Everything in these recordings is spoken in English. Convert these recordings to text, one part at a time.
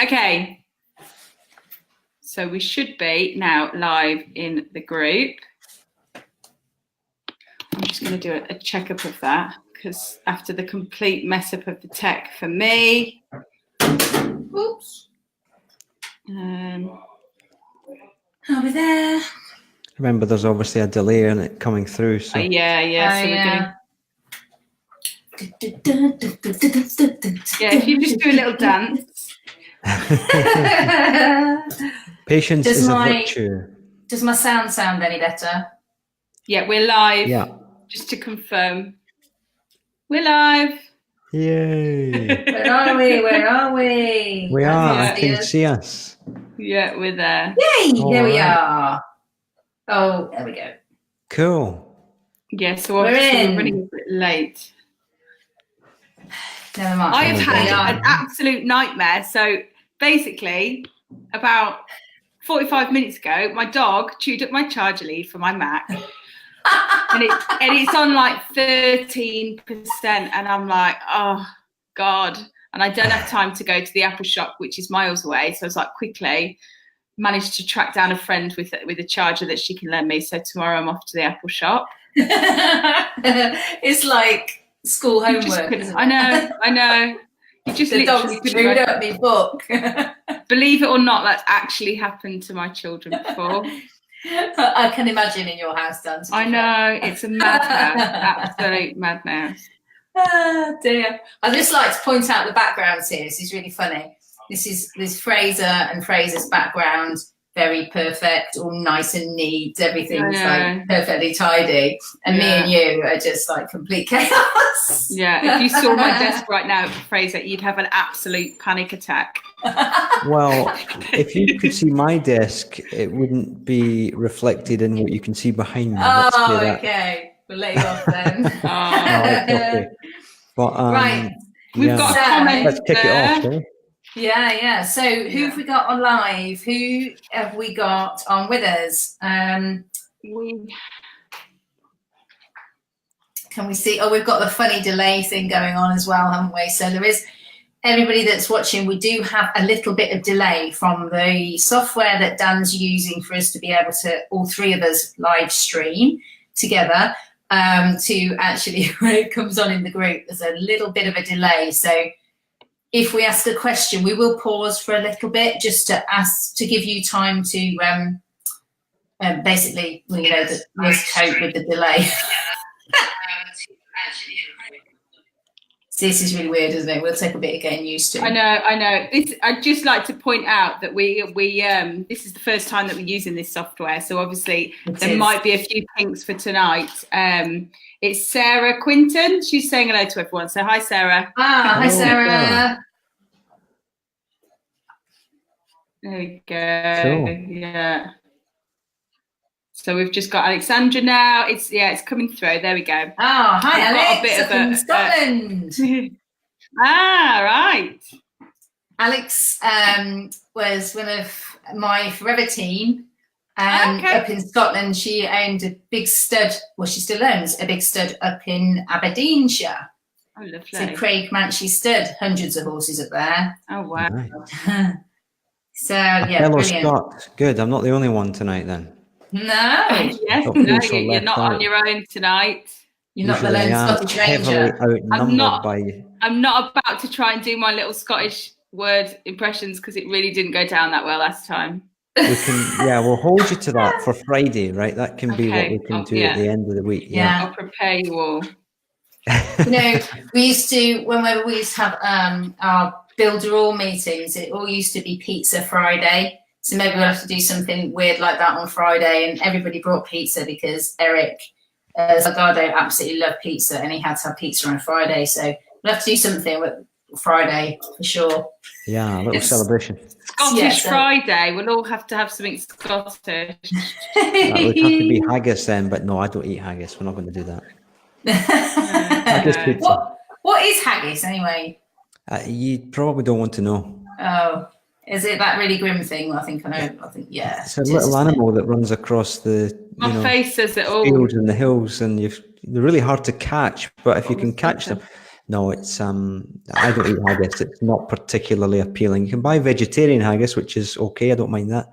Okay. So we should be now live in the group. I'm just going to do a checkup of that because after the complete mess up of the tech for me. Oops. Are we there? Remember, there's obviously a delay in it coming through. So yeah. So we're going to. Yeah, if you just do a little dance. Patience is a virtue. Does my sound any better? Yeah, we're live. Yeah. Just to confirm. We're live. Yay. Where are we? Where are we? We are. I can see us. Yeah, we're there. Yay! There we are. Oh, there we go. Cool. Yeah, so we're running a bit late. Never mind. I have had an absolute nightmare. So basically, about 45 minutes ago, my dog chewed up my charger lead for my Mac. and it's on like 13%. And I'm like, oh, God. And I don't have time to go to the Apple shop, which is miles away. So I was like, quickly managed to track down a friend with a charger that she can lend me. So tomorrow I'm off to the Apple shop. It's like school homework. I know. You just the dog's chewed up my book. Believe it or not, that's actually happened to my children before. I can imagine in your house, Dan. I know, it's a madhouse, absolute madhouse. Oh dear. I'd just like to point out the backgrounds here. This is really funny. This is Fraser and Fraser's background. Very perfect, all nice and neat. Everything's like perfectly tidy. And me and you are just like complete chaos. Yeah, if you saw my desk right now, Fraser, you'd have an absolute panic attack. Well, if you could see my desk, it wouldn't be reflected in what you can see behind me. Oh, okay. We'll let you off then. Okay. But, right. We've got a comment. Let's kick it off, eh? Yeah. So who have we got on live? Who have we got on with us? Can we see? Oh, we've got the funny delay thing going on as well, haven't we? So there is, everybody that's watching, we do have a little bit of delay from the software that Dan's using for us to be able to, all three of us, live stream together to actually, when it comes on in the group, there's a little bit of a delay. So if we ask a question, we will pause for a little bit just to give you time to basically, just cope with the delay. This is really weird, isn't it? We'll take a bit of getting used to. I know. I'd just like to point out that we this is the first time that we're using this software, so obviously there might be a few kinks for tonight. It's Sarah Quinton. She's saying hello to everyone. So hi, Sarah. Hi, Sarah. There we go. Cool. Yeah. So we've just got Alexandra now. It's coming through. There we go. Oh, hi, Alex. From Scotland. Right. Alex was one of my Forever team up in Scotland. She owned a big stud. Well, she still owns a big stud up in Aberdeenshire. Oh, lovely. So Craig Manchey stud. Hundreds of horses up there. Oh, wow. Nice. So, yeah, fellow brilliant. Scott. Good. I'm not the only one tonight then. No. Yes, no, you're not on your own tonight. You're not the lone Scottish Ranger. I'm not about to try and do my little Scottish word impressions because it really didn't go down that well last time. We'll hold you to that for Friday, right? That can be what we can do at the end of the week. Yeah. I'll prepare you all. We used to, whenever we used to have our builder all meetings, it all used to be Pizza Friday. So maybe we'll have to do something weird like that on Friday, and everybody brought pizza because Eric Salgado absolutely loved pizza and he had to have pizza on a Friday. So we'll have to do something with Friday for sure. Yeah, a little celebration. Scottish Friday. We'll all have to have something Scottish. That would have to be haggis then, but no, I don't eat haggis. We're not going to do that. Haggis pizza. What is haggis anyway? You probably don't want to know. Oh. Is it that really grim thing? I think, yeah. It's a little animal that runs across the face says it all. Fields and the hills, and they're really hard to catch. But if you can catch them, no, it's I don't eat haggis. It's not particularly appealing. You can buy vegetarian haggis, which is okay. I don't mind that.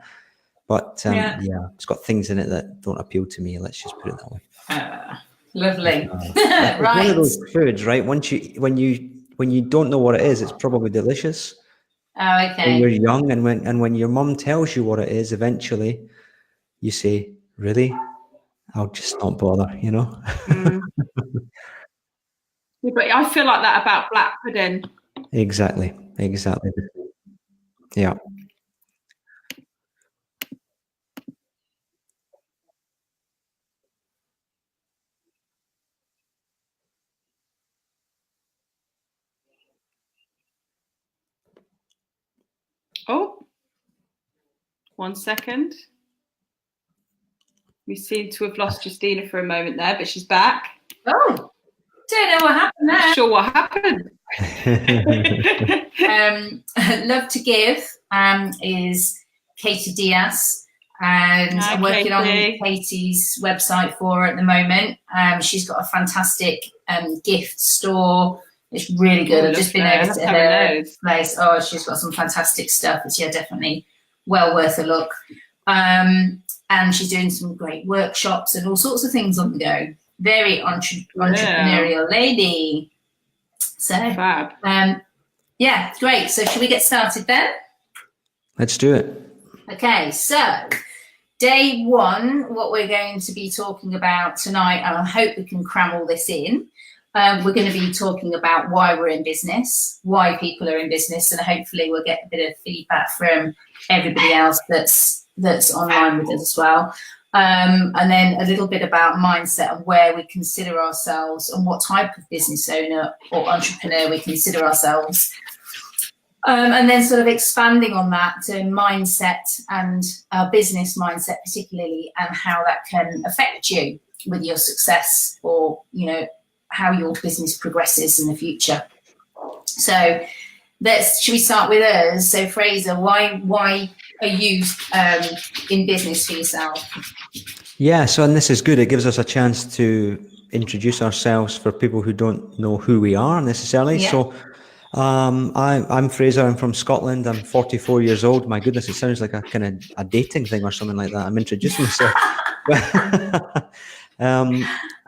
But Yeah. yeah, it's got things in it that don't appeal to me. Let's just put it that way. Lovely. It's one Right. of those foods, right? When you don't know what it is, it's probably delicious. Oh, When okay. you're young, and when your mum tells you what it is, eventually you say, "Really? I'll just not bother," you know? Yeah, but I feel like that about black pudding. Exactly. Yeah. Oh, 1 second. We seem to have lost Justina for a moment there, but she's back. Oh, don't know what happened there. Not sure what happened. Love to Give is Katie Diaz, and Hi, I'm working Katie. on Katie's website for her at the moment. She's got a fantastic gift store. It's really good. Ooh, I've just been over Let's to have a her nose. place. Oh, she's got some fantastic stuff. It's definitely well worth a look. And she's doing some great workshops and all sorts of things on the go. Very entrepreneurial lady. So, Fab. yeah, great. So should we get started then? Let's do it. Okay, so day one, what we're going to be talking about tonight, and I hope we can cram all this in. We're going to be talking about why we're in business, why people are in business, and hopefully we'll get a bit of feedback from everybody else that's online with us as well. And then a little bit about mindset and where we consider ourselves and what type of business owner or entrepreneur we consider ourselves. And then sort of expanding on that to mindset and business mindset particularly, and how that can affect you with your success, or, you know, how your business progresses in the future. So should we start with us? So Fraser, why are you in business for yourself? Yeah, so and this is good. It gives us a chance to introduce ourselves for people who don't know who we are necessarily. Yeah. So I'm Fraser. I'm from Scotland. I'm 44 years old. My goodness, it sounds like a kind of a dating thing or something like that. I'm introducing myself.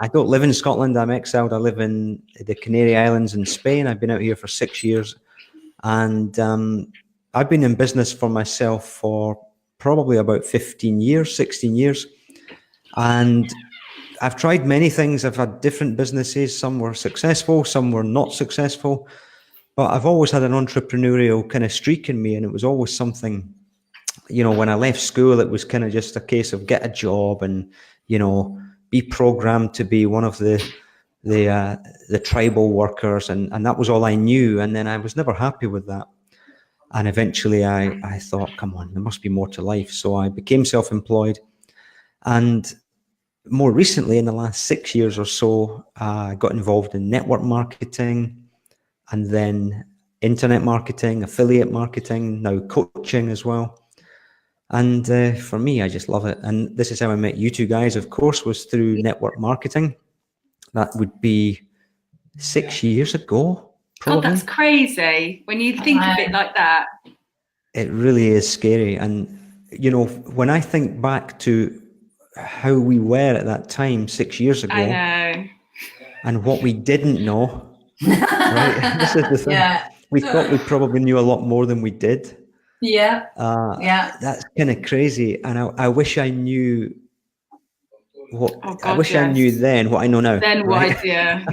I don't live in Scotland. I'm exiled. I live in the Canary Islands in Spain. I've been out here for 6 years, and I've been in business for myself for probably about 15 years, 16 years. And I've tried many things. I've had different businesses. Some were successful, some were not successful. But I've always had an entrepreneurial kind of streak in me. And it was always something, you know, when I left school, it was kind of just a case of get a job and, you know, be programmed to be one of the tribal workers. And that was all I knew. And then I was never happy with that. And eventually I thought, come on, there must be more to life. So I became self-employed. And more recently, in the last 6 years or so, I got involved in network marketing, and then internet marketing, affiliate marketing, now coaching as well. And for me, I just love it. And this is how I met you two guys, of course, was through network marketing. That would be 6 years ago, probably. God, that's crazy when you think of it like that. It really is scary. And, you know, when I think back to how we were at that time 6 years ago, I know, and what we didn't know, right? This is the thing. Yeah. We thought we probably knew a lot more than we did. Yeah. That's kind of crazy. And I wish I knew what I knew then what I know now. Then right? what? Yeah,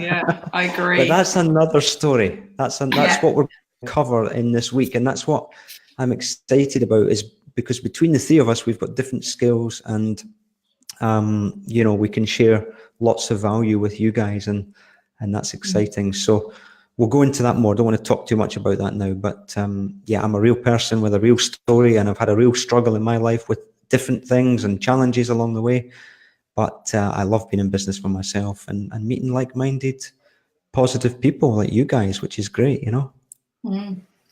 I agree. But that's another story. That's what we're going to cover in this week, and that's what I'm excited about. Is because between the three of us, we've got different skills, and you know, we can share lots of value with you guys, and that's exciting. So we'll go into that more. I don't want to talk too much about that now, but yeah, I'm a real person with a real story, and I've had a real struggle in my life with different things and challenges along the way. But I love being in business for myself and meeting like-minded, positive people like you guys, which is great, you know?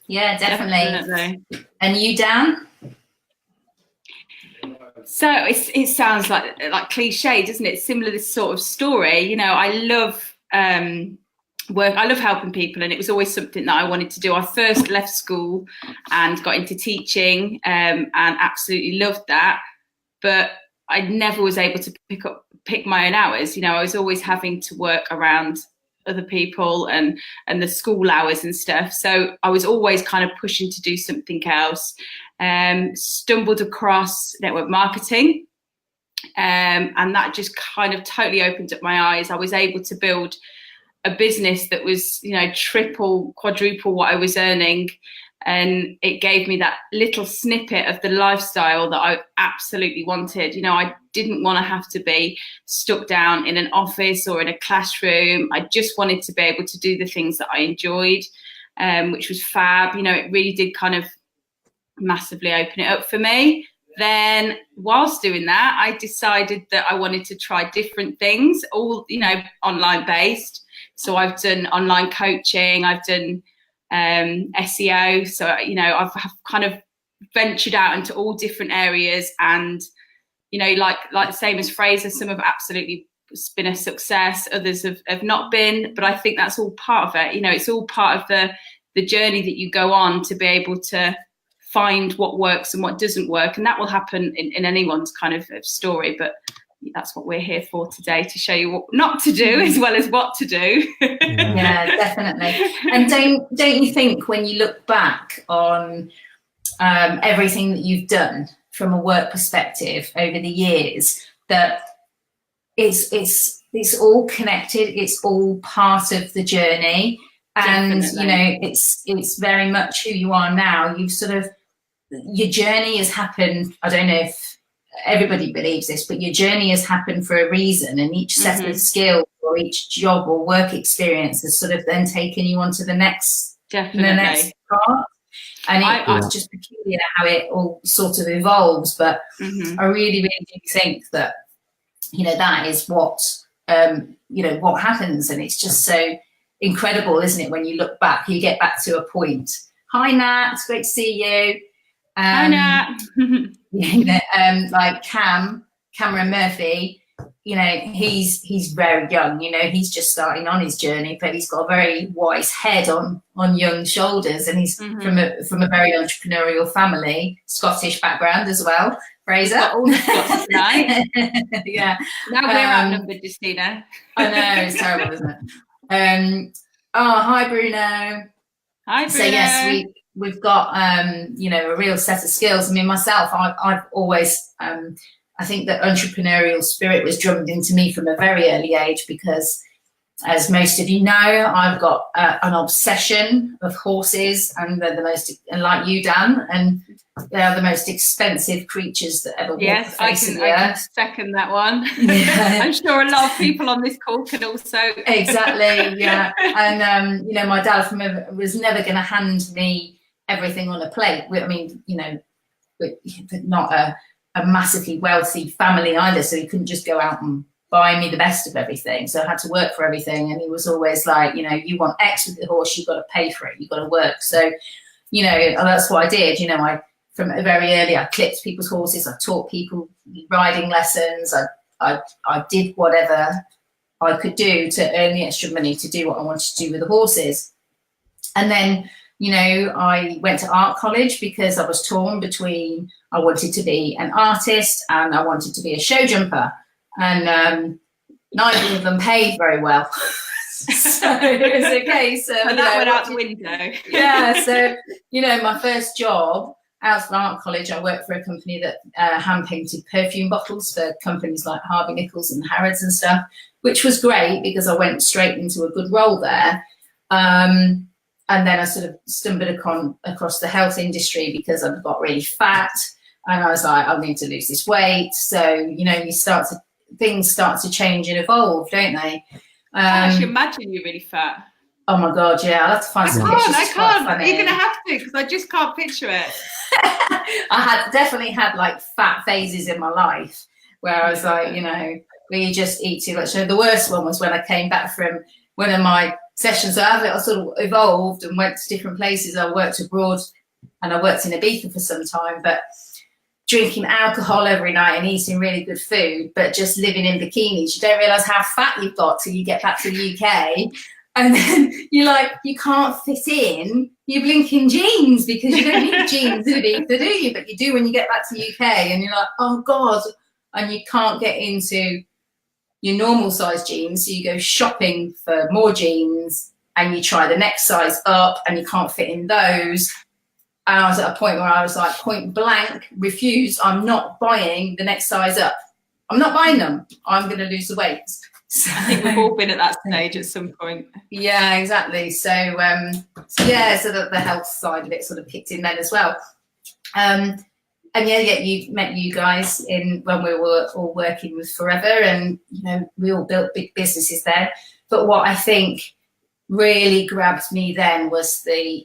Yeah, definitely. And you, Dan? So it sounds like cliche, doesn't it? Similar, this sort of story. You know, I love work. I love helping people, and it was always something that I wanted to do. I first left school and got into teaching, and absolutely loved that. But I never was able to pick my own hours. You know, I was always having to work around other people and the school hours and stuff. So I was always kind of pushing to do something else. Stumbled across network marketing, and that just kind of totally opened up my eyes. I was able to build a business that was, you know, triple, quadruple what I was earning. And it gave me that little snippet of the lifestyle that I absolutely wanted. You know, I didn't want to have to be stuck down in an office or in a classroom. I just wanted to be able to do the things that I enjoyed, which was fab. You know, it really did kind of massively open it up for me. Then whilst doing that, I decided that I wanted to try different things, all, you know, online based. So I've done online coaching, I've done SEO. So, you know, I've kind of ventured out into all different areas, and, you know, like the same as Fraser, some have absolutely been a success, others have not been, but I think that's all part of it. You know, it's all part of the journey that you go on to be able to find what works and what doesn't work. And that will happen in anyone's kind of story, but that's what we're here for today, to show you what not to do as well as what to do. Yeah, definitely. And don't you think, when you look back on everything that you've done from a work perspective over the years, that it's all connected, it's all part of the journey, and Definitely. you know, it's very much who you are now. You've sort of, your journey has happened, I don't know if everybody believes this, but your journey has happened for a reason, and each set of skills or each job or work experience has sort of then taken you on to the next part. And it's just peculiar how it all sort of evolves. But I really, really do think that, you know, that is what, you know, what happens. And it's just so incredible, isn't it? When you look back, you get back to a point. Hi, Nat, it's great to see you. Hi, Nat. You know, like Cameron Murphy, you know, he's very young, you know, he's just starting on his journey, but he's got a very wise head on young shoulders, and he's from a very entrepreneurial family, Scottish background as well. Fraser, all the Scots tonight. Yeah. Now we're outnumbered, Justina. I know, it's terrible, isn't it? Oh, hi, Bruno. Hi, Bruno. So yes, we've got you know, a real set of skills. I mean, myself, I've always I think that entrepreneurial spirit was drummed into me from a very early age, because, as most of you know, I've got an obsession of horses, and they're the most, and like you, Dan, and they are the most expensive creatures that ever walk the face of the earth. I can second that one. Yeah. I'm sure a lot of people on this call can also. Exactly, yeah. And you know, my dad was never going to hand me everything on a plate. I mean, you know, not a massively wealthy family either, so he couldn't just go out and buy me the best of everything. So I had to work for everything, and he was always like, you know, you want X with the horse, you've got to pay for it, you've got to work. So, you know, that's what I did. You know, from very early, I clipped people's horses, I taught people riding lessons, I did whatever I could do to earn the extra money to do what I wanted to do with the horses. And then, you know, I went to art college because I was torn between, I wanted to be an artist and I wanted to be a show jumper. And neither of them paid very well. So it was a case of, and that went out the window. Yeah, so, you know, my first job out of art college, I worked for a company that hand painted perfume bottles for companies like Harvey Nichols and Harrods and stuff, which was great because I went straight into a good role there. And then I sort of stumbled across the health industry because I got really fat, and I was like, I need to lose this weight. So, you know, things start to change and evolve, don't they? I actually imagine you're really fat. Oh my God, yeah, I'll have to find some pictures. I can't. You're going to have to, because I just can't picture it. I definitely had like fat phases in my life where I was like, you know, where you just eat too much. So the worst one was when I came back from one of my sessions. So I sort of evolved and went to different places. I worked abroad and I worked in Ibiza for some time, but drinking alcohol every night and eating really good food, but just living in bikinis, you don't realise how fat you've got till you get back to the UK. And then you're like, you can't fit in your blinking jeans because you don't need jeans in Ibiza, do you? But you do when you get back to the UK, and you're like, oh God, and you can't get into your normal size jeans. So you go shopping for more jeans and you try the next size up and you can't fit in those. And I was at a point where I was like, point blank, refused. I'm not buying the next size up. I'm not buying them. I'm going to lose the weight. So, I think we've all been at that stage at some point. Yeah, exactly. So that the health side of it sort of kicked in then as well. And you met you guys when we were all working with Forever, and we all built big businesses then. But what I think really grabbed me then was the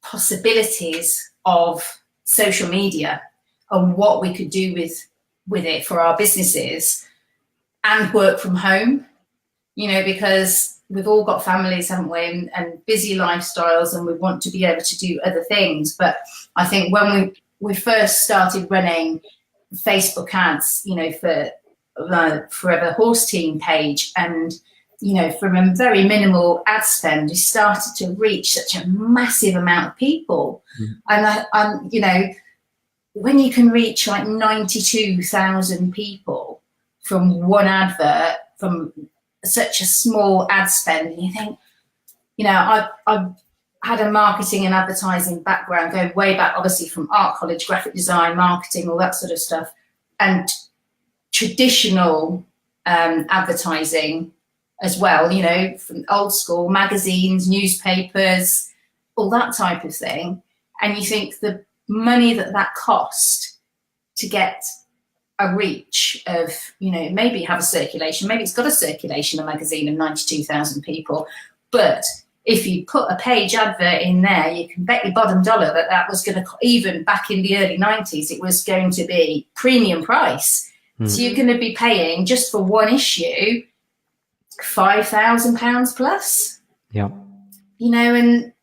possibilities of social media and what we could do with it for our businesses, and work from home, because we've all got families, haven't we, and busy lifestyles, and we want to be able to do other things. But I think when we first started running Facebook ads, for the Forever Horse Team page, and from a very minimal ad spend, we started to reach such a massive amount of people. And when you can reach like 92,000 people from one advert, from such a small ad spend, and you think, I've had a marketing and advertising background going way back, obviously from art college, graphic design, marketing, all that sort of stuff, and traditional advertising as well, from old school magazines, newspapers, all that type of thing. And you think the money that cost to get a reach of, maybe have a circulation, maybe it's got a circulation, a magazine of 92,000 people, but if you put a page advert in there, you can bet your bottom dollar that was going to, even back in the early 90s, it was going to be premium price. So you're going to be paying just for one issue £5,000 plus. Yeah. And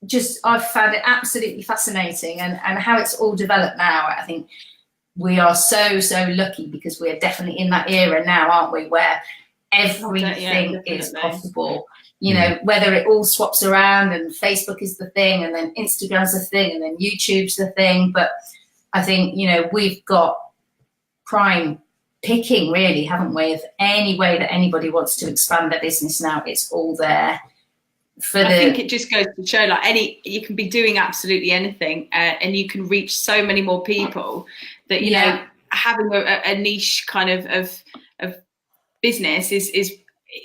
just, I've found it absolutely fascinating, and how it's all developed now. I think we are so lucky, because we're definitely in that era now, aren't we, where everything is possible. Whether it all swaps around and Facebook is the thing, and then Instagram's the thing, and then YouTube's the thing. But I think, we've got prime picking, really, haven't we? If any way that anybody wants to expand their business now, it's all there. I think it just goes to show, you can be doing absolutely anything, and you can reach so many more people that, having a niche kind of business is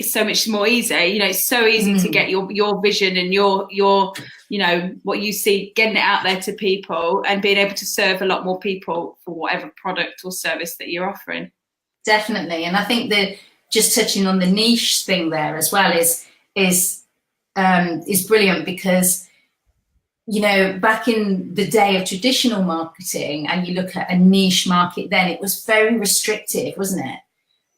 so much more easy. It's so easy to get your vision and your what you see, getting it out there to people, and being able to serve a lot more people for whatever product or service that you're offering. Definitely. And I think that just touching on the niche thing there as well is brilliant, because back in the day of traditional marketing, and you look at a niche market then, it was very restrictive, wasn't it?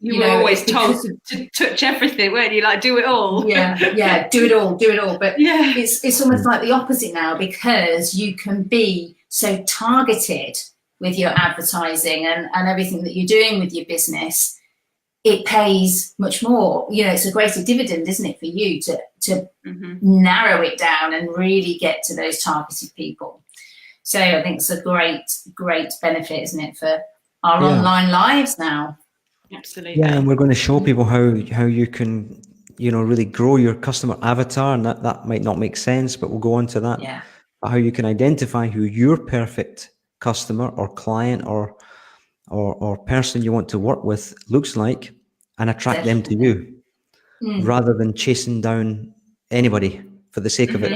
You were always told to touch everything, weren't you? Do it all. Yeah, do it all. But it's almost like the opposite now, because you can be so targeted with your advertising and everything that you're doing with your business. It pays much more. It's a greater dividend, isn't it, for you to narrow it down and really get to those targeted people. So I think it's a great benefit, isn't it, for our online lives now. Absolutely. Yeah, and we're going to show people how you can, really grow your customer avatar, and that might not make sense, but we'll go on to that. Yeah. How you can identify who your perfect customer or client or person you want to work with looks like, and attract them to you, rather than chasing down anybody for the sake of it,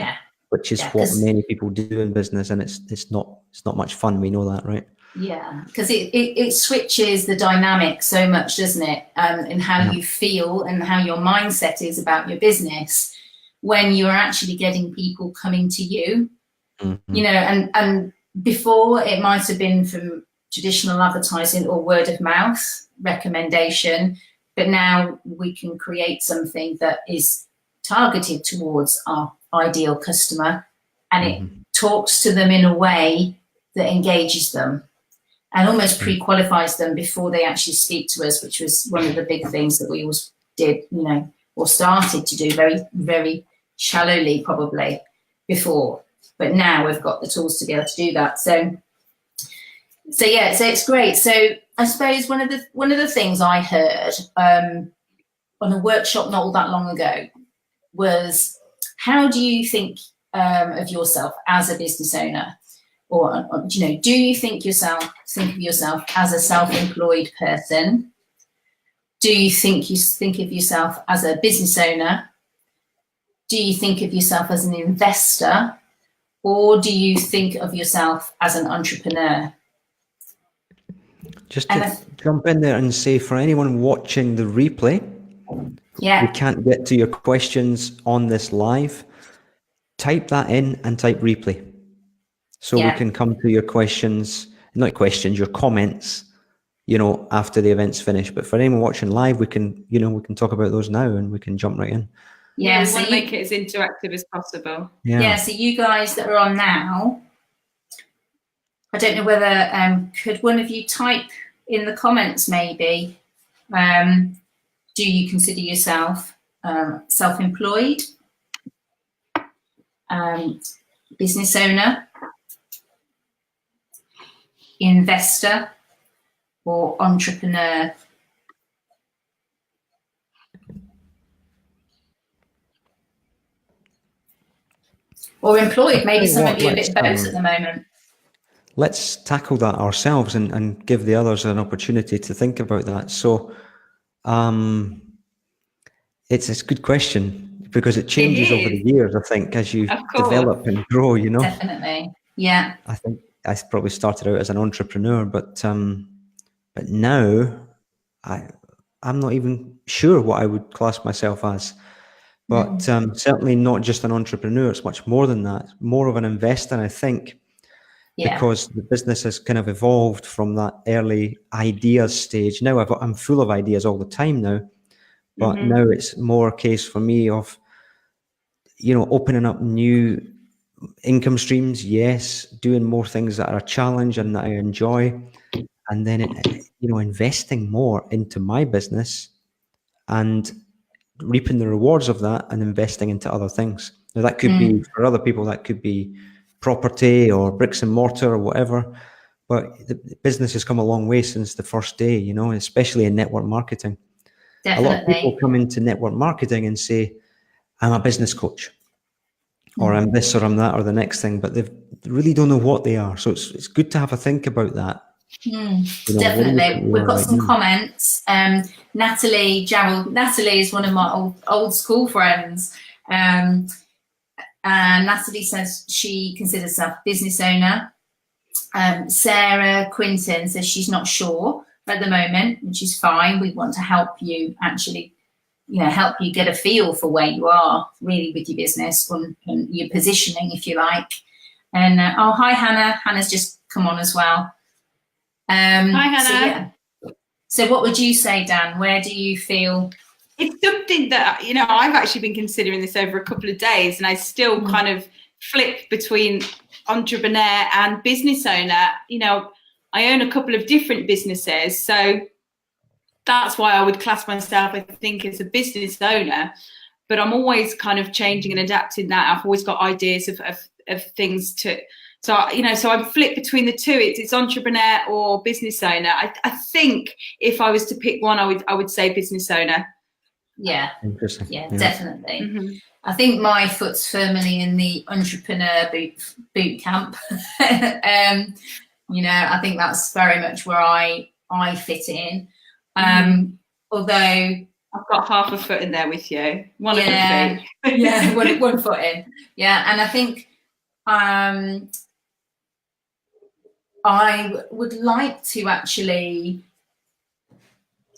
which is what many people do in business, and it's not much fun. We know that, right? Yeah, because it switches the dynamic so much, doesn't it? And how you feel and how your mindset is about your business when you're actually getting people coming to you. And before, it might have been from traditional advertising or word of mouth recommendation, but now we can create something that is targeted towards our ideal customer, and it talks to them in a way that engages them and almost pre-qualifies them before they actually speak to us, which was one of the big things that we always did. or started to do very, very shallowly probably before. But now we've got the tools to be able to do that. So yeah, so it's great. So I suppose one of the things I heard on a workshop not all that long ago was, how do you think of yourself as a business owner? Or you know, do you think of yourself as a self-employed person? Do you think of yourself as a business owner? Do you think of yourself as an investor? Or do you think of yourself as an entrepreneur? Just to jump in there and say, for anyone watching the replay, yeah, we can't get to your questions on this live, type that in and type replay. So we can come to your questions, not questions, your comments, you know, after the event's finished. But for anyone watching live, we can, you know, we can talk about those now and we can jump right in. Yeah, we want to make it as interactive as possible. Yeah, so you guys that are on now, I don't know whether, could one of you type in the comments maybe, do you consider yourself self-employed, business owner, investor, or entrepreneur? Or employed, maybe some of you are a bit both at the moment. Let's tackle that ourselves and give the others an opportunity to think about that. So it's a good question because it changes over the years, I think, as you develop and grow, you know. Definitely, yeah. I think I probably started out as an entrepreneur, but now I'm not even sure what I would class myself as. But certainly not just an entrepreneur. It's much more than that. More of an investor, I think, because the business has kind of evolved from that early ideas stage. Now I'm full of ideas all the time now, but now it's more a case for me of, you know, opening up new income streams. Yes, doing more things that are a challenge and that I enjoy, and then you know, investing more into my business and reaping the rewards of that and investing into other things. Now that could be, for other people, that could be property or bricks and mortar or whatever, but the business has come a long way since the first day, you know, especially in network marketing. Definitely. A lot of people come into network marketing and say, I'm a business coach, or I'm this or I'm that or the next thing, but they really don't know what they are. So it's good to have a think about that. You know, definitely. We've got some comments. Natalie, Gerald. Natalie is one of my old school friends. And Natalie says she considers herself a business owner. Sarah Quinton says she's not sure at the moment, which is fine. We want to help you actually, you know, help you get a feel for where you are really with your business and your positioning, if you like. And oh, hi, Hannah. Hannah's just come on as well. Hi, Hannah. So what would you say, Dan? Where do you feel? It's something that, you know, I've actually been considering this over a couple of days, and I still kind of flip between entrepreneur and business owner. You know, I own a couple of different businesses, so that's why I would class myself, I think, as a business owner. But I'm always kind of changing and adapting that. I've always got ideas of things to. So, you know, so I'm flipped between the two. It's entrepreneur or business owner. I think if I was to pick one, I would say business owner. Yeah. Interesting. Yeah, definitely. I think my foot's firmly in the entrepreneur boot camp. You know, I think that's very much where I fit in. Although I've got half a foot in there with you. One foot. Yeah, one foot in. Yeah, and I think I would like to actually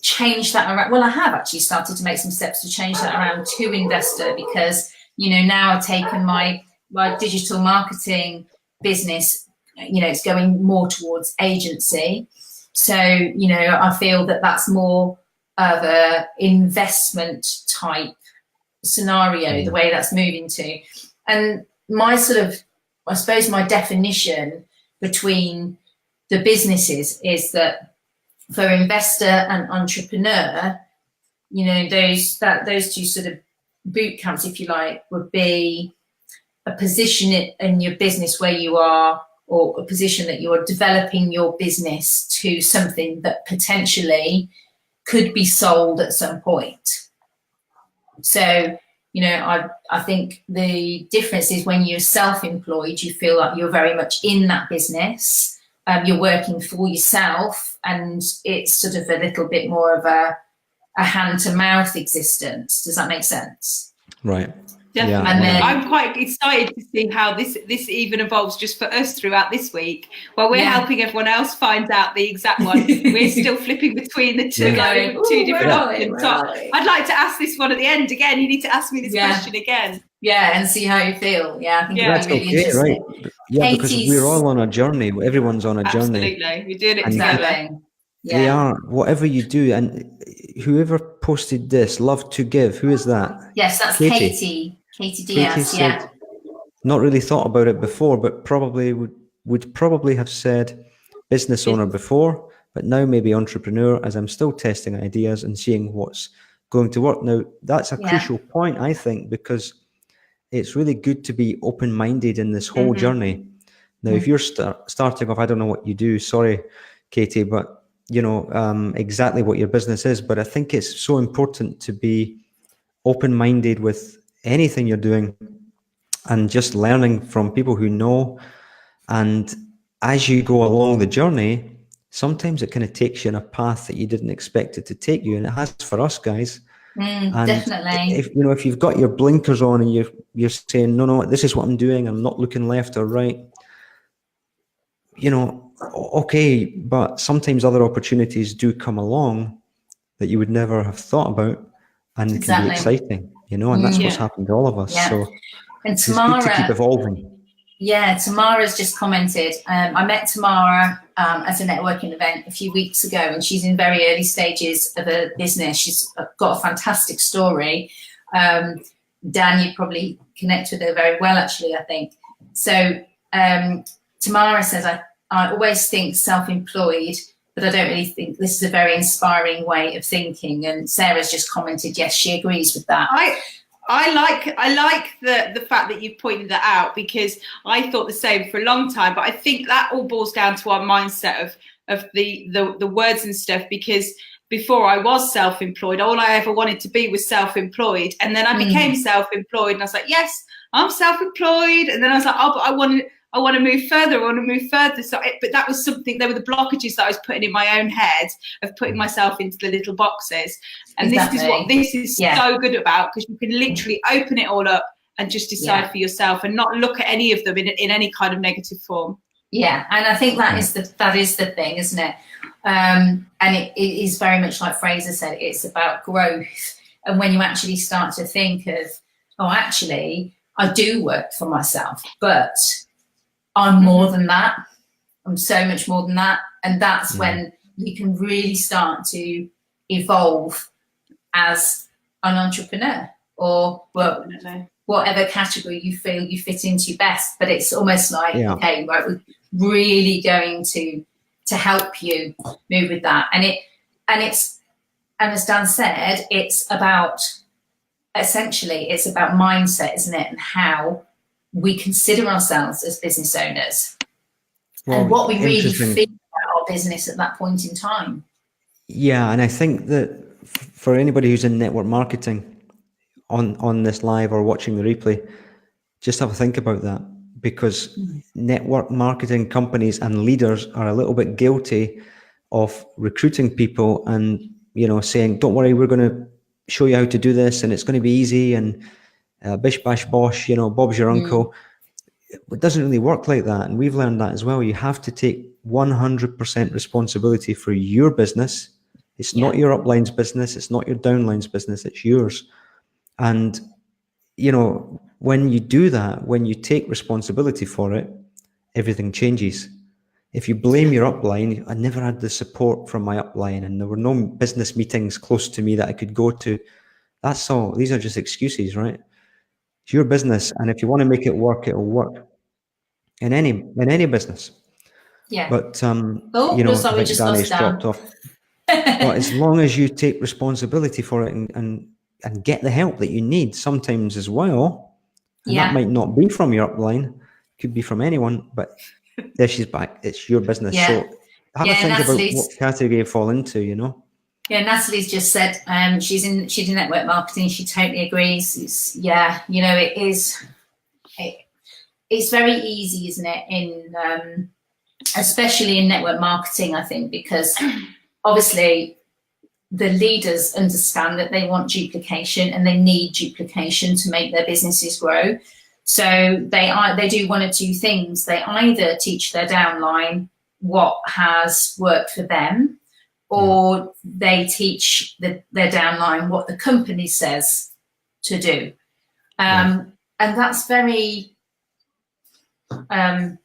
change that around. Well, I have actually started to make some steps to change that around to investor, because, you know, now I've taken my digital marketing business, you know, it's going more towards agency. So, you know, I feel that that's more of a investment type scenario, the way that's moving to. And my sort of, I suppose my definition between the businesses is that for investor and entrepreneur, you know, those two sort of boot camps, if you like, would be a position in your business where you are, or a position that you are developing your business to something that potentially could be sold at some point. So, you know, I think the difference is when you're self-employed, you feel like you're very much in that business. You're working for yourself, and it's sort of a little bit more of a hand-to-mouth existence. Does that make sense? Right. Definitely. And then, I'm quite excited to see how this even evolves just for us throughout this week. While we're helping everyone else find out the exact one, we're still flipping between the two, two different options. So I'd like to ask this one at the end again. You need to ask me this question again. Yeah, and see how you feel. Yeah, I think that's really okay, interesting. right? Yeah, because we're all on a journey. Everyone's on a journey. Absolutely, we're doing it Exactly. together. Yeah. They are. Whatever you do, and whoever posted this, love to give. Who is that? Yes, that's Katie. Katie Diaz. Katie said, not really thought about it before, but probably would probably have said business owner before, but now maybe entrepreneur, as I'm still testing ideas and seeing what's going to work. Now, that's a crucial point, I think, because it's really good to be open-minded in this whole journey. Now, if you're starting off, I don't know what you do, sorry, Katie, but you know exactly what your business is, but I think it's so important to be open-minded with anything you're doing and just learning from people who know. And as you go along the journey, sometimes it kind of takes you in a path that you didn't expect it to take you, and it has for us guys. And definitely. If you've got your blinkers on and you're saying no, this is what I'm doing, I'm not looking left or right, okay, but sometimes other opportunities do come along that you would never have thought about, and can be exciting, and that's what's happened to all of us. So and Tamara, it's good to keep evolving. Yeah, Tamara's just commented. I met Tamara at a networking event a few weeks ago, and she's in very early stages of a business. She's got a fantastic story. Dan, you probably connect with her very well, actually, I think. So Tamara says, I always think self-employed, but I don't really think this is a very inspiring way of thinking. And Sarah's just commented, yes, she agrees with that. I like the fact that you pointed that out, because I thought the same for a long time, but I think that all boils down to our mindset of the words and stuff, because before I was self-employed, all I ever wanted to be was self-employed, and then I became self-employed, and I was like, yes, I'm self-employed, and then I was like, oh, but I want to move further. So, but that was something. There were the blockages that I was putting in my own head of putting myself into the little boxes. And this is what this is so good about, because you can literally open it all up and just decide for yourself, and not look at any of them in any kind of negative form. Yeah, and I think that is the thing, isn't it? And it is very much like Fraser said. It's about growth, and when you actually start to think of, oh, actually, I do work for myself, but I'm more than that. I'm so much more than that. And that's when you can really start to evolve as an entrepreneur, or whatever category you feel you fit into best. But it's almost like, okay, right, we're really going to help you move with that. And as Dan said, it's about mindset, isn't it? And how we consider ourselves as business owners, and what we really feel about our business at that point in time. Yeah, and I think that for anybody who's in network marketing on this live or watching the replay, just have a think about that, because network marketing companies and leaders are a little bit guilty of recruiting people and saying, don't worry, we're going to show you how to do this and it's going to be easy, and bish bash bosh, Bob's your uncle. It doesn't really work like that, and we've learned that as well. You have to take 100% responsibility for your business. It's not your upline's business, it's not your downline's business, it's yours. And when you do that, when you take responsibility for it, everything changes. If you blame your upline, I never had the support from my upline, and there were no business meetings close to me that I could go to. That's all. These are just excuses, right? It's your business, and if you want to make it work, it'll work in any business. Yeah. But I think Danny's dropped off. But as long as you take responsibility for it and get the help that you need sometimes as well, and that might not be from your upline, could be from anyone, but there she's back. It's your business. So have a think about what category you fall into, you know? Yeah, Natalie's just said she's in network marketing. She totally agrees. It's, you know, it's very easy, isn't it? In especially in network marketing, I think, because obviously the leaders understand that they want duplication and they need duplication to make their businesses grow. So they do one or two things. They either teach their downline what has worked for them, or they teach their downline what the company says to do. And that's very, I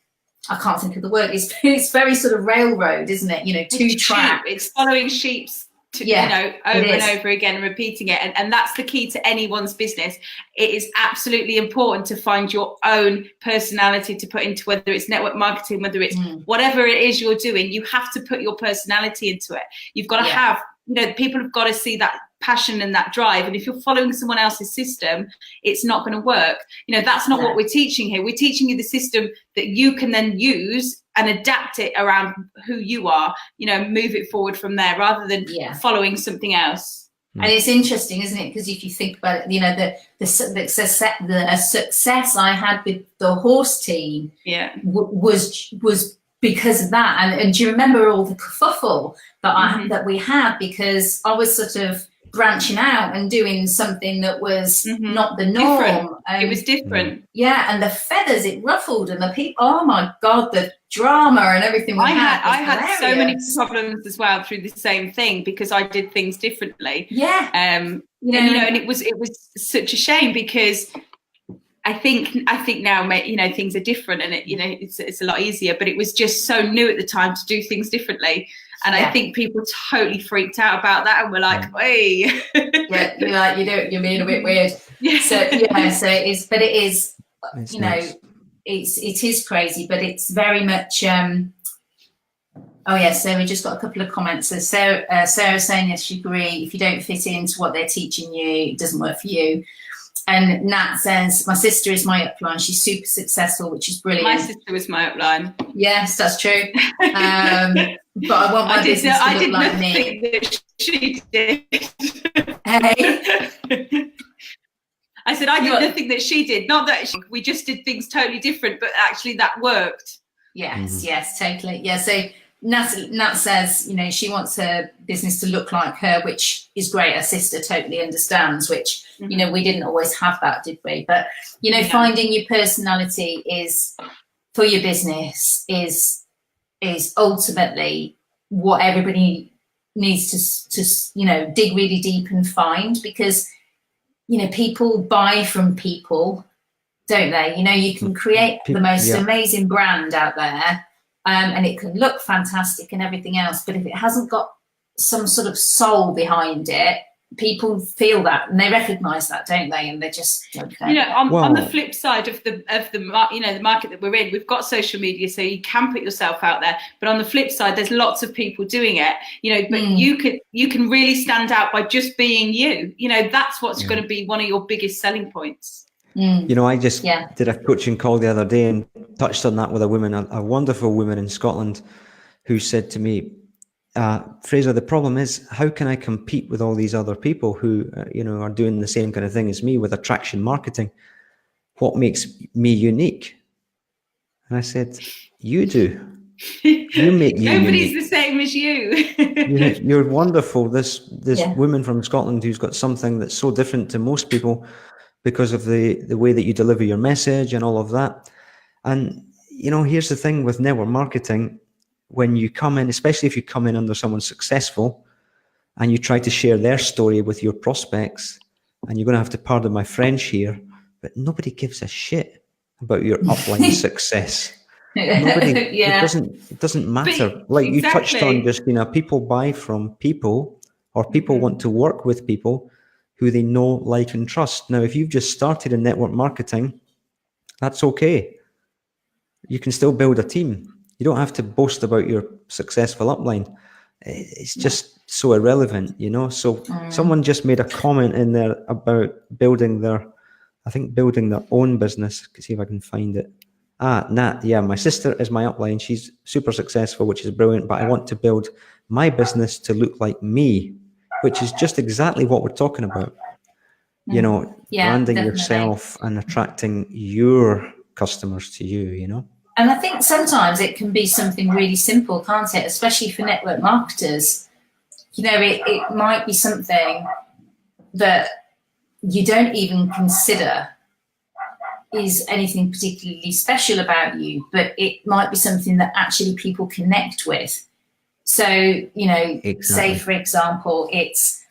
can't think of the word. It's very sort of railroad, isn't it? You know, two track. It's following sheep's, you know, over and over again and repeating it. And that's the key to anyone's business. It is absolutely important to find your own personality to put into, whether it's network marketing, whether it's whatever it is you're doing, you have to put your personality into it. You've got to have, you know, people have got to see that passion and that drive. And if you're following someone else's system, it's not going to work. You know, that's not what we're teaching here. We're teaching you the system that you can then use and adapt it around who you are, you know, move it forward from there rather than following something else. And it's interesting, isn't it? Because if you think about it, you know, the success I had with the horse team was because of that. And do you remember all the kerfuffle that that we had, because I was sort of branching out and doing something that was not the norm. It was different. Yeah, and the feathers it ruffled, and the people, oh my God, the drama and everything. I had so many problems as well through the same thing because I did things differently. Yeah. And it was such a shame because I think now, you know, things are different and it's a lot easier, but it was just so new at the time to do things differently. And I think people totally freaked out about that and were like, hey. You're like, you're being a bit weird. So it is, but it is, it's you know, it is crazy, but it's very much, so we just got a couple of comments. So Sarah saying, yes, she agree. If you don't fit into what they're teaching you, it doesn't work for you. And Nat says, my sister is my upline. She's super successful, which is brilliant. My sister was my upline. Yes, that's true. But I want my business to look like me. That she did. Hey. I said I did nothing that she did. Not that we just did things totally different, but actually that worked. Yes, totally. Yeah, so Nat says, you know, she wants her business to look like her, which is great. Her sister totally understands, which, you know, we didn't always have that, did we? But, you know, finding your personality is for your business is ultimately what everybody needs to you know, dig really deep and find, because, you know, people buy from people, don't they? You know, you can create the most amazing brand out there, and it can look fantastic and everything else, but if it hasn't got some sort of soul behind it, people feel that and they recognize that, don't they? And they just you know, on the flip side of the you know, the market that we're in, we've got social media, so you can put yourself out there, but on the flip side there's lots of people doing it, you know, but you can really stand out by just being you. You know, that's what's going to be one of your biggest selling points. You know, I just did a coaching call the other day and touched on that with a woman, a wonderful woman in Scotland, who said to me, Fraser, the problem is, how can I compete with all these other people who, you know, are doing the same kind of thing as me with attraction marketing? What makes me unique? And I said, you do. You make you Nobody's unique. the same as you. You're wonderful. This woman from Scotland who's got something that's so different to most people because of the way that you deliver your message and all of that. And, you know, here's the thing with network marketing. When you come in, especially if you come in under someone successful and you try to share their story with your prospects, and you're going to have to pardon my French here, but nobody gives a shit about your upline success. Nobody, it doesn't matter. But, like you touched on just, you know, people buy from people, or people want to work with people who they know, like, and trust. Now, if you've just started in network marketing, that's okay. You can still build a team. You don't have to boast about your successful upline. it's just so irrelevant, you know. So someone just made a comment in there about building their own business. See if I can find it. Nat, yeah, my sister is my upline. She's super successful, which is brilliant, but I want to build my business to look like me, which is just exactly what we're talking about. You know, branding definitely. Yourself and attracting your customers to you, you know. And I think sometimes it can be something really simple, can't it? Especially for network marketers. You know, it might be something that you don't even consider is anything particularly special about you, but it might be something that actually people connect with. So, you know, say, for example, it's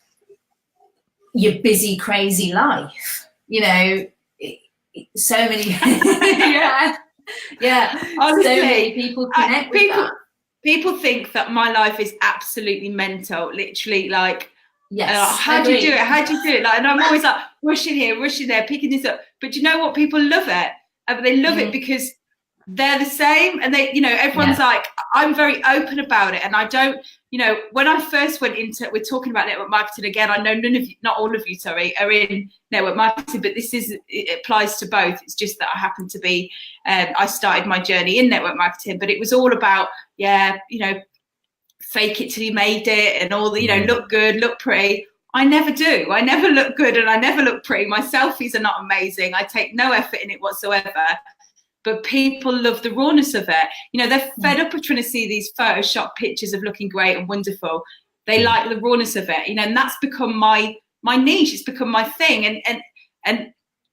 your busy, crazy life, you know, so many, honestly, so many people connect with that. People think that my life is absolutely mental, literally, like, yes, how do you do it? How do you do it? Like, and I'm always like rushing here, rushing there, picking this up. But you know what? People love it. They love it because they're the same, and they, you know, everyone's like, I'm very open about it, and I don't, you know, when I first went into, we're talking about network marketing again. I know not all of you, sorry, are in network marketing, but it applies to both. It's just that I happen to be, I started my journey in network marketing, but it was all about, you know, fake it till you made it, and all the, you know, look good, look pretty. I never do. I never look good, and I never look pretty. My selfies are not amazing. I take no effort in it whatsoever. But people love the rawness of it. You know, they're fed up of trying to see these Photoshop pictures of looking great and wonderful. They like the rawness of it, you know, and that's become my niche. It's become my thing. And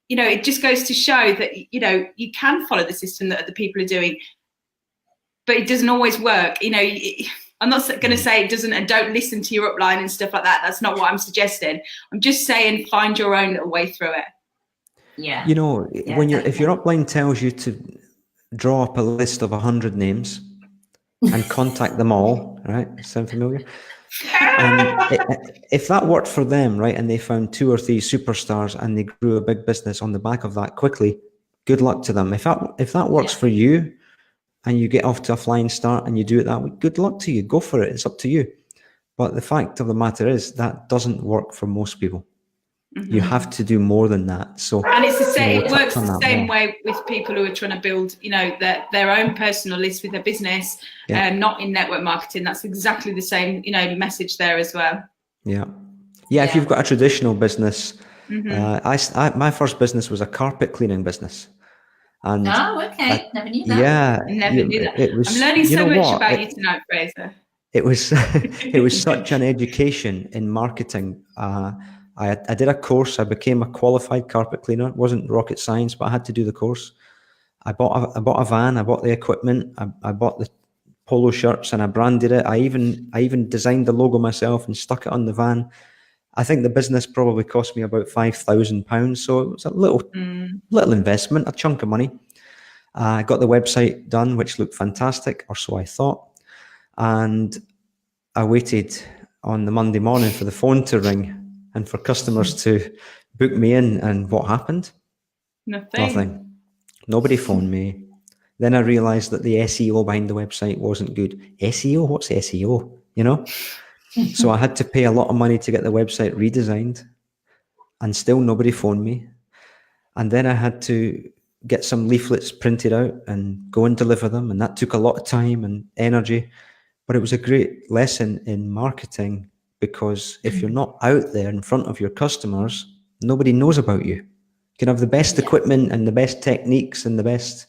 you know, it just goes to show that, you know, you can follow the system that other people are doing, but it doesn't always work. You know, I'm not going to say it doesn't, and don't listen to your upline and stuff like that. That's not what I'm suggesting. I'm just saying find your own little way through it. Yeah. You know, when if your upline tells you to draw up a list of 100 names and contact them all, right? Sound familiar? If that worked for them, right, and they found 2 or 3 superstars and they grew a big business on the back of that quickly, good luck to them. If that works for you and you get off to a flying start and you do it that way, good luck to you. Go for it. It's up to you. But the fact of the matter is that doesn't work for most people. You have to do more than that. So, and it's the same. It works the same way with people who are trying to build, you know, their own personal list with their business, not in network marketing. That's exactly the same, you know, message there as well. Yeah. If you've got a traditional business, my first business was a carpet cleaning business. And okay, never knew that. Yeah, I never knew that. I'm learning so much about you tonight, Fraser. It was such an education in marketing. I did a course. I became a qualified carpet cleaner. It wasn't rocket science, but I had to do the course. I bought a van. I bought the equipment. I bought the polo shirts and I branded it. I even designed the logo myself and stuck it on the van. I think the business probably cost me about £5,000. So it was a little investment, a chunk of money. I got the website done, which looked fantastic, or so I thought. And I waited on the Monday morning for the phone to ring and for customers to book me in. And what happened? Nothing. Nobody phoned me. Then I realized that the SEO behind the website wasn't good. SEO? What's SEO? You know? So I had to pay a lot of money to get the website redesigned, and still nobody phoned me. And then I had to get some leaflets printed out and go and deliver them. And that took a lot of time and energy. But it was a great lesson in marketing, because if you're not out there in front of your customers, nobody knows about you. You can have the best equipment and the best techniques and the best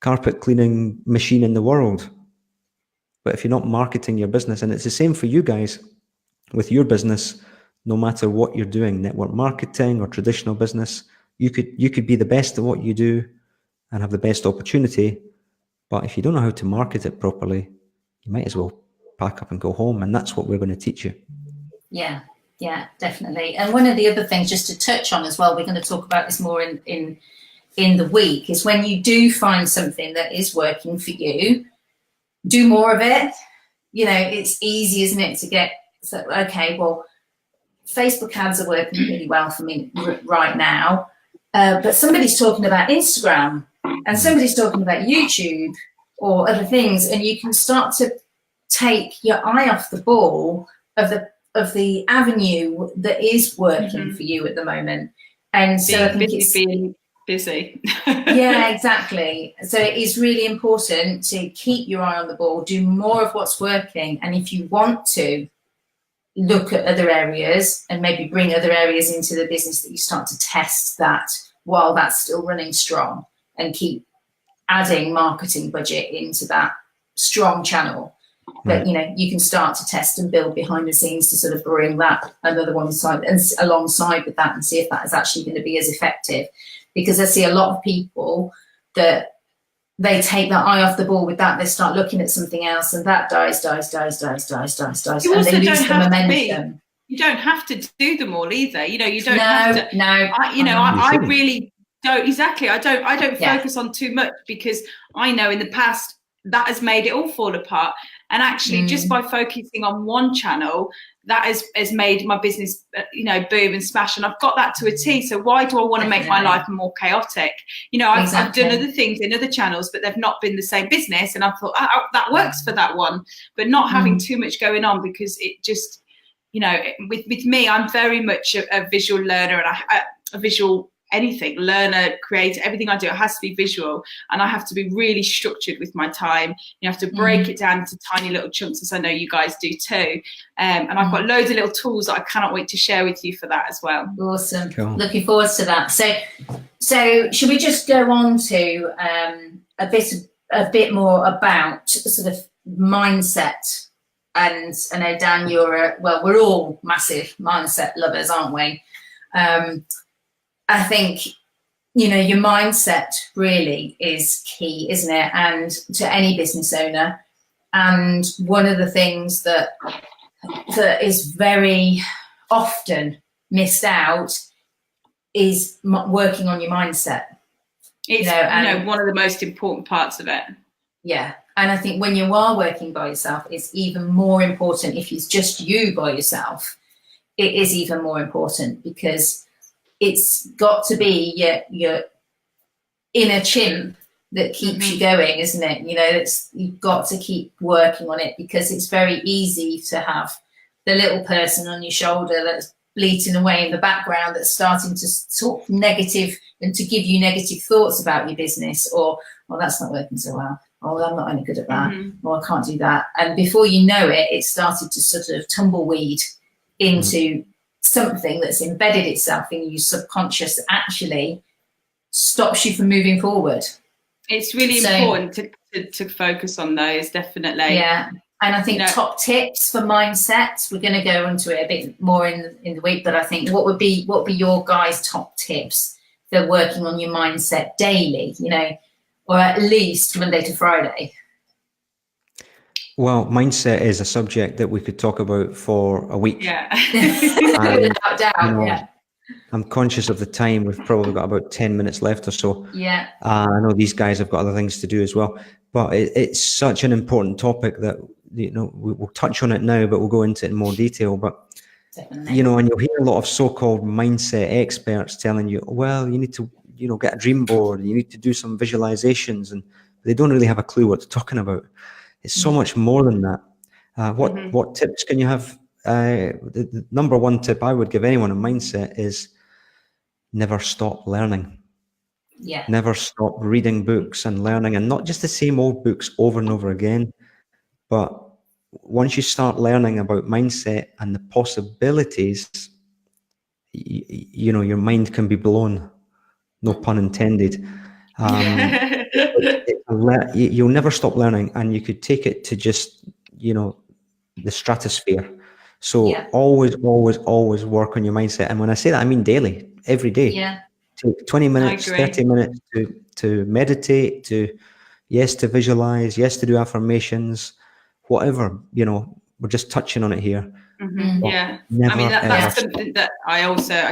carpet cleaning machine in the world, but if you're not marketing your business, and it's the same for you guys with your business, no matter what you're doing, network marketing or traditional business, you could be the best at what you do and have the best opportunity, but if you don't know how to market it properly, you might as well pack up and go home. And that's what we're going to teach you. Yeah, definitely. And one of the other things, just to touch on as well, we're going to talk about this more in the week, is when you do find something that is working for you, do more of it. You know, it's easy, isn't it, to get, so, okay, well, Facebook ads are working really well for me right now, but somebody's talking about Instagram and somebody's talking about YouTube or other things, and you can start to take your eye off the ball of the avenue that is working for you at the moment. And so I think it's being busy. yeah, exactly. So it is really important to keep your eye on the ball, do more of what's working, and if you want to look at other areas and maybe bring other areas into the business, that you start to test that while that's still running strong, and keep adding marketing budget into that strong channel. But you know, you can start to test and build behind the scenes to sort of bring that another one side and alongside with that, and see if that is actually going to be as effective. Because I see a lot of people that they take that eye off the ball with that, they start looking at something else, and that dies, You and also they lose don't the have momentum. you don't have to do them all either. You know, you don't No, have to. no. I really don't. Exactly. I don't Yeah. focus on too much, because I know in the past that has made it all fall apart. And actually, just by focusing on one channel, that has made my business, you know, boom and smash. And I've got that to a T. So why do I want to make my life more chaotic? You know, I've done other things in other channels, but they've not been the same business. And I thought, that works for that one. But not having too much going on, because it just, you know, with me, I'm very much a visual learner, and a visual anything, learner, creator, everything I do, it has to be visual, and I have to be really structured with my time. You have to break it down into tiny little chunks, as I know you guys do too. And I've got loads of little tools that I cannot wait to share with you for that as well. Awesome. Cool. Looking forward to that. So should we just go on to a bit more about sort of mindset? And I know, Dan, we're all massive mindset lovers, aren't we? I think, you know, your mindset really is key, isn't it? And to any business owner. And one of the things that is very often missed out is working on your mindset. It's one of the most important parts of it. Yeah. And I think when you are working by yourself, it's even more important. If it's just you by yourself, it is even more important, because it's got to be your inner chimp that keeps you going, isn't it? You know, you've got to keep working on it, because it's very easy to have the little person on your shoulder that's bleating away in the background, that's starting to talk negative and to give you negative thoughts about your business, or, well, that's not working so well. Oh, I'm not any good at that. Or I can't do that. And before you know it, it's started to sort of tumbleweed into something that's embedded itself in your subconscious that actually stops you from moving forward. It's really important to focus on those, definitely. Yeah. And I think top tips for mindset, we're going to go into it a bit more in the week, but I think what would be your guys' top tips for working on your mindset daily, you know, or at least Monday to Friday? Well, mindset is a subject that we could talk about for a week. Yeah. Without doubt, you know, yeah. I'm conscious of the time. We've probably got about 10 minutes left or so. Yeah. I know these guys have got other things to do as well, but it's such an important topic that, you know, we'll touch on it now, but we'll go into it in more detail. But, Definitely. you know, and you'll hear a lot of so-called mindset experts telling you, well, you need to, you know, get a dream board, you need to do some visualizations, and they don't really have a clue what they're talking about. It's so much more than that. What tips can you have? The number one tip I would give anyone in mindset is never stop learning. Yeah. Never stop reading books and learning, and not just the same old books over and over again. But once you start learning about mindset and the possibilities, you know, your mind can be blown. No pun intended. You'll never stop learning, and you could take it to just, you know, the stratosphere. So always work on your mindset. And when I say that, I mean daily, every day. Yeah. Take 20 minutes, 30 minutes to meditate, to visualize, to do affirmations, whatever, you know, we're just touching on it here. Yeah. I mean, that's something that I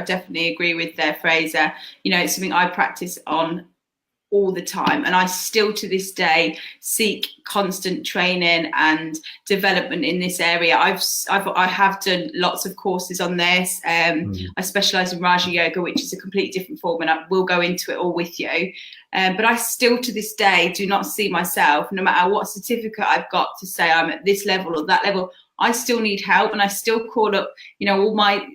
definitely agree with there, Fraser. You know, it's something I practice on all the time, and I still to this day seek constant training and development in this area. I have done lots of courses on this. I specialize in Raja Yoga, which is a completely different form, and I will go into it all with you. But I still, to this day, do not see myself, no matter what certificate I've got to say I'm at this level or that level. I still need help, and I still call up, all my,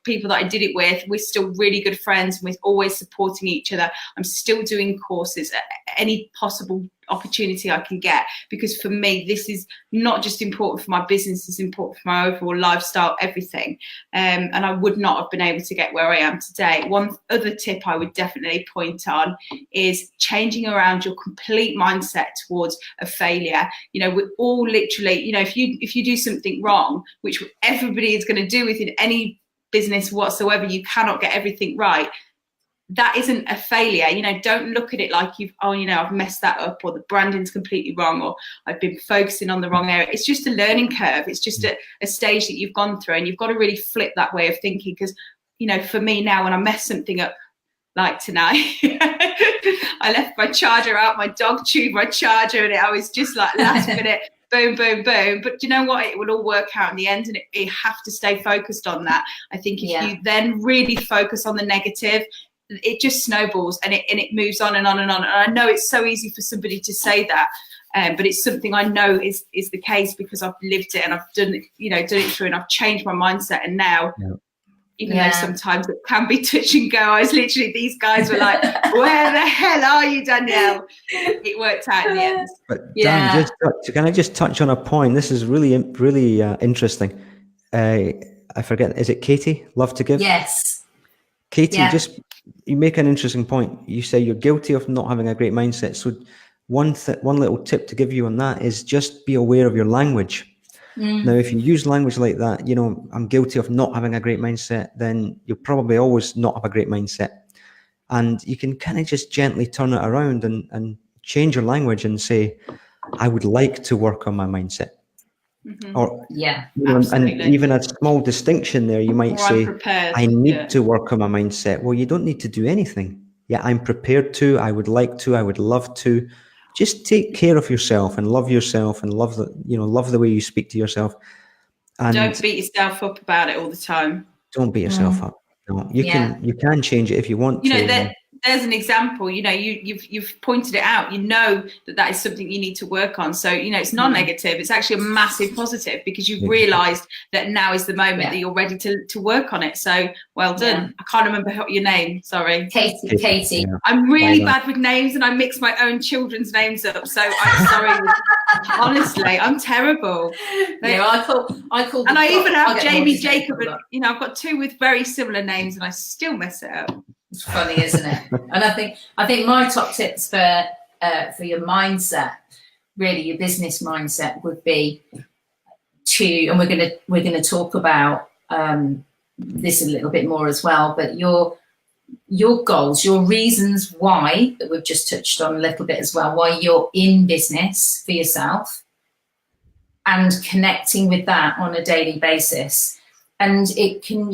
people that I did it with. We're still really good friends, and we're always supporting each other. I'm still doing courses at any possible opportunity I can get, because for me, this is not just important for my business, it's important for my overall lifestyle, everything. And I would not have been able to get where I am today. One other tip I would definitely point on is changing around your complete mindset towards a failure. We're all literally, if you do something wrong, which everybody is going to do within any business whatsoever, you cannot get everything right. That isn't a failure. Don't look at it like I've messed that up, or the branding's completely wrong, or I've been focusing on the wrong area. It's just a learning curve. It's just a stage that you've gone through, and you've got to really flip that way of thinking. Because, for me now, when I mess something up, like tonight, I left my charger out, my dog chewed my charger, and I was just like last minute, boom, boom, boom. But you know what? It will all work out in the end, and you have to stay focused on that. I think if you then really focus on the negative, it just snowballs, and it moves on and on and on. And I know it's so easy for somebody to say that, but it's something I know is the case, because I've lived it, and I've done it through, and I've changed my mindset. And now, even though sometimes it can be touch and go, I was literally, these guys were like, where the hell are you, Danielle? It worked out in the end. But Dan, can I just touch on a point? This is really, really interesting. I forget, is it Katie? Love to Give? Yes. Katie, you make an interesting point. You say you're guilty of not having a great mindset. So one little tip to give you on that is just be aware of your language. Now, if you use language like that, I'm guilty of not having a great mindset, then you'll probably always not have a great mindset. And you can kind of just gently turn it around and change your language and say, I would like to work on my mindset. Or and even a small distinction there, you might say, I need to work on my mindset. Well, you don't need to do anything. I'm prepared to, I would like to, I would love to. Just take care of yourself and love the way you speak to yourself. And don't beat yourself up about it all the time. Don't beat yourself up. No, you can change it if you want to. There's an example. You've pointed it out. That is something you need to work on. So it's not negative. It's actually a massive positive, because you've realised that now is the moment that you're ready to work on it. So well done. I can't remember your name. Sorry, Katie. I'm really bad with names, and I mix my own children's names up. So I'm sorry. Honestly, I'm terrible. I call. And I even have Jamie, Jacob, and I've got two with very similar names, and I still mess it up. It's funny, isn't it? And I think my top tips for your mindset, really your business mindset, would be and we're gonna talk about this a little bit more as well. But your goals, your reasons why, that we've just touched on a little bit as well, why you're in business for yourself, and connecting with that on a daily basis. And it can,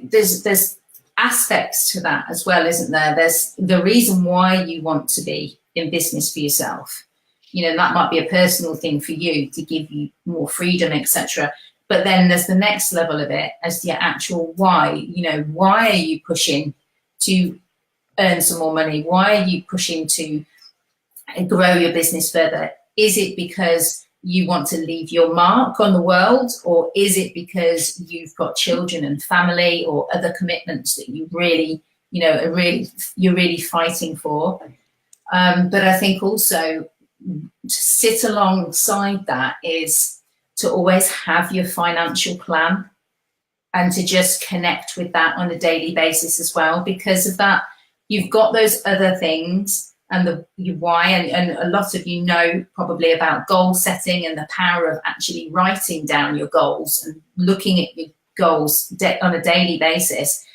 there's aspects to that as well, isn't there? There's the reason why you want to be in business for yourself. That might be a personal thing for you to give you more freedom, etc. But then there's the next level of it as your actual why. Why are you pushing to earn some more money? Why are you pushing to grow your business further? Is it because you want to leave your mark on the world, or is it because you've got children and family or other commitments that you really, you're really fighting for? But I think also to sit alongside that is to always have your financial plan, and to just connect with that on a daily basis as well. Because of that, you've got those other things, and your why, and a lot of you know probably about goal setting and the power of actually writing down your goals and looking at your goals on a daily basis.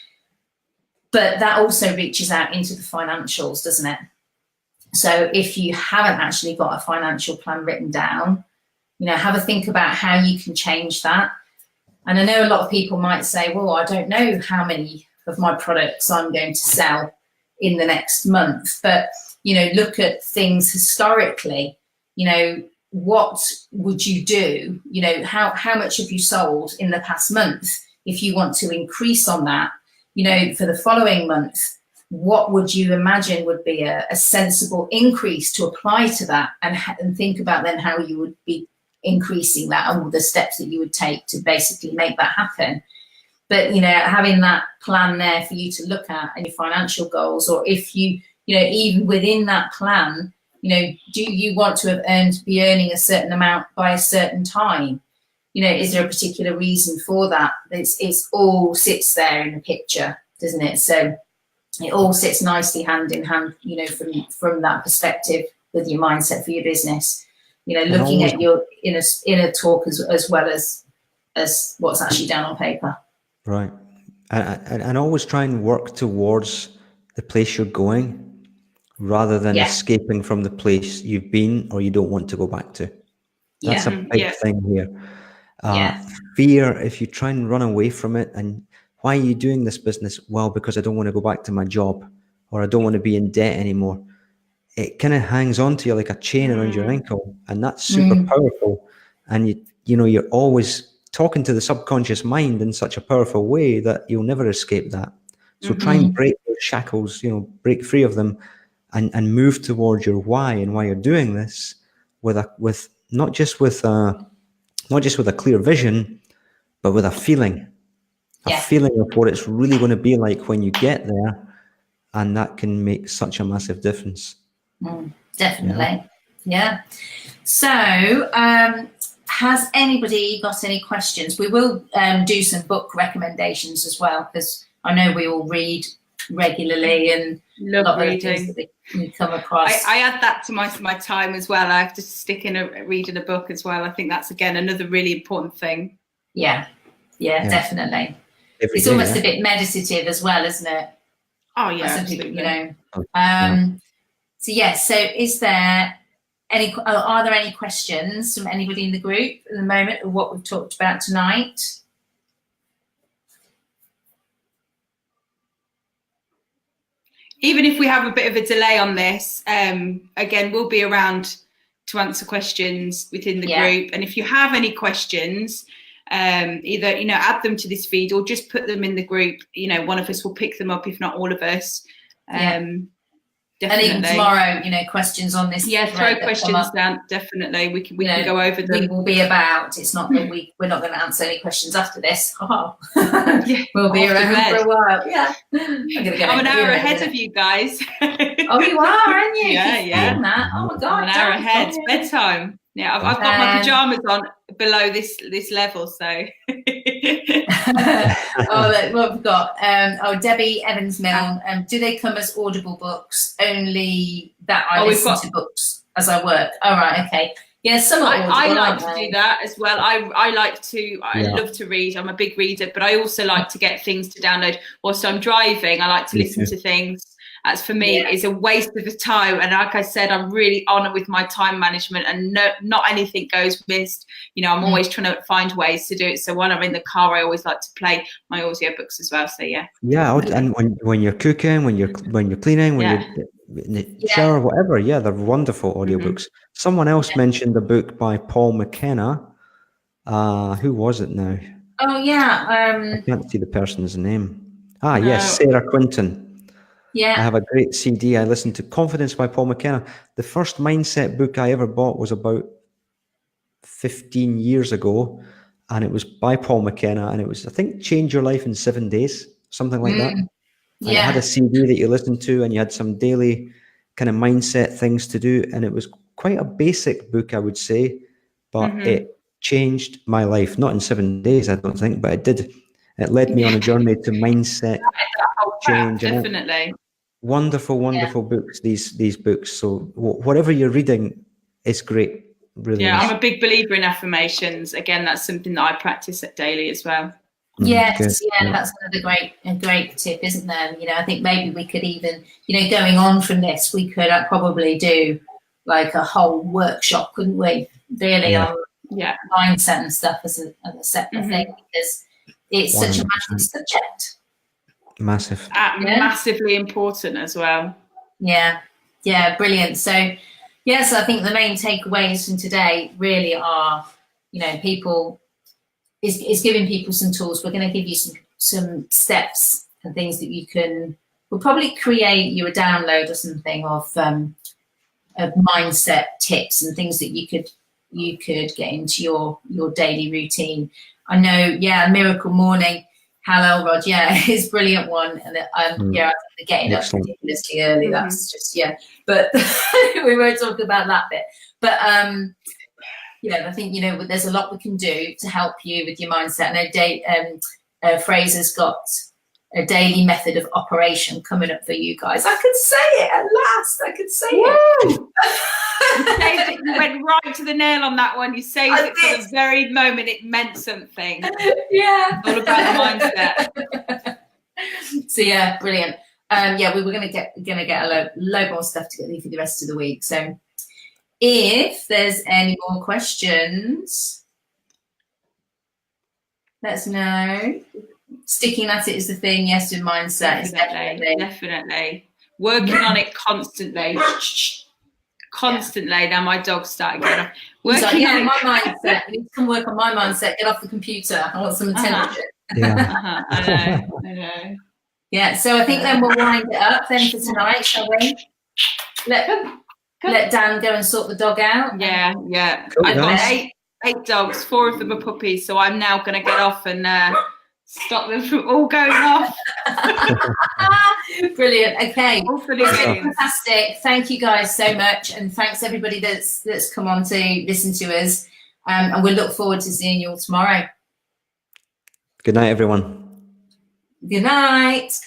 But that also reaches out into the financials, doesn't it? So if you haven't actually got a financial plan written down, have a think about how you can change that. And I know a lot of people might say, well, I don't know how many of my products I'm going to sell in the next month, but look at things historically. What would you do? How much have you sold in the past month? If you want to increase on that, for the following month, what would you imagine would be a sensible increase to apply to that, and think about then how you would be increasing that and all the steps that you would take to basically make that happen. But, you know, having that plan there for you to look at and your financial goals, or if you, you know, even within that plan, you know, do you want to be earning a certain amount by a certain time? You know, is there a particular reason for that? It's all sits there in the picture, doesn't it? So it all sits nicely hand in hand, you know, from that perspective with your mindset for your business. You know, looking at your inner talk as well as what's actually down on paper. Right. And always try and work towards the place you're going rather than escaping from the place you've been or you don't want to go back to. That's a big thing here. Fear, if you try and run away from it, and why are you doing this business? Well, because I don't want to go back to my job, or I don't want to be in debt anymore. It kind of hangs on to you like a chain around your ankle, and that's super powerful. And you know, you're always talking to the subconscious mind in such a powerful way that you'll never escape that. So try and break those shackles, you know, break free of them, and move towards your why and why you're doing this with not just with a clear vision, but with a feeling of what it's really going to be like when you get there, and that can make such a massive difference. Definitely, yeah. So, has anybody got any questions? We will do some book recommendations as well, because I know we all read regularly and love reading. We come across. I add that to my time as well. I have to stick in reading a book as well. I think that's again another really important thing. Yeah, definitely. It's day, almost a bit meditative as well, isn't it? Oh yeah, absolutely. You know. So yes. So is there are there any questions from anybody in the group at the moment of what we've talked about tonight? Even if we have a bit of a delay on this, again, we'll be around to answer questions within the group. And if you have any questions, either, you know, add them to this feed or just put them in the group. You know, one of us will pick them up, if not all of us. Definitely. And even tomorrow, you know, questions on this. Yeah, throw questions down. Definitely, we can go over them. We will be about. It's not that we're not going to answer any questions after this. We'll be around for a while. Yeah, I'm an hour ahead of you guys. Oh, you are, aren't you? Yeah. That. Oh my God, I'm an hour ahead. Bedtime. Yeah, I've got my pajamas on below this level, so. What we've got? Debbie Evans Milne. Do they come as Audible books? Only that I listen to books as I work. All right, okay. Yeah, some are Audible. I like to do that as well. I love to read. I'm a big reader, but I also like to get things to download. Whilst I'm driving, I like to listen to things. As for me, it's a waste of the time. And like I said, I'm really on it with my time management, and not anything goes missed. You know, I'm always trying to find ways to do it. So when I'm in the car, I always like to play my audiobooks as well. So yeah. And when you're cooking, when you're cleaning, when you're in the shower, whatever, they're wonderful audiobooks. Someone else mentioned a book by Paul McKenna. Who was it now? Oh yeah. I can't see the person's name. Yes, Sarah Quinton. Yeah. I have a great CD. I listened to Confidence by Paul McKenna. The first mindset book I ever bought was about 15 years ago, and it was by Paul McKenna, and it was, I think, Change Your Life in 7 Days, something like that. And it had a CD that you listened to, and you had some daily kind of mindset things to do, and it was quite a basic book, I would say, but it changed my life. Not in 7 days, I don't think, but it did. It led me on a journey to mindset change. Definitely. Wonderful books, these books. So whatever you're reading is great. Really. Yeah, I'm a big believer in affirmations. Again, that's something that I practice daily as well. Yes, that's another great tip, isn't there? You know, I think maybe we could even, you know, going on from this, we could probably do like a whole workshop, couldn't we? Really on mindset and stuff as a separate thing, because it's such a massive subject. Massive. Massively important as well. Yeah, brilliant. So, I think the main takeaways from today really are, you know, people is giving people some tools. We're going to give you some steps and things that you can we'll probably create you a download or something of mindset tips and things that you could get into your daily routine. I know, yeah, Miracle Morning, Hal Elrod, yeah, is a brilliant one. And yeah, getting up ridiculously early, that's just, yeah. But we won't talk about that bit. But yeah, I think, you know, there's a lot we can do to help you with your mindset. I know Fraser's got a daily method of operation coming up for you guys. I could say it at last. I could say it. You went right to the nail on that one. You saved it for the very moment it meant something. Yeah. All about the mindset. So yeah, brilliant. Yeah, we were gonna get a load more stuff together for the rest of the week. So if there's any more questions, let us know. Sticking at it is the thing. Yes, with mindset. Definitely. Working on it constantly. Constantly. Now my dog's starting getting off. Working on my mindset. You need to come work on my mindset. Get off the computer. I want some attention. Yeah. I know. Yeah. So I think then we'll wind it up then for tonight, shall we? Let Dan go and sort the dog out. Yeah. Cool, I've got nice. 8 dogs. 4 of them are puppies. So I'm now going to get off and stop them from all going off. Brilliant. Okay. Fantastic. Thank you guys so much, and thanks everybody that's come on to listen to us. And we'll look forward to seeing you all tomorrow. Good night, everyone. Good night.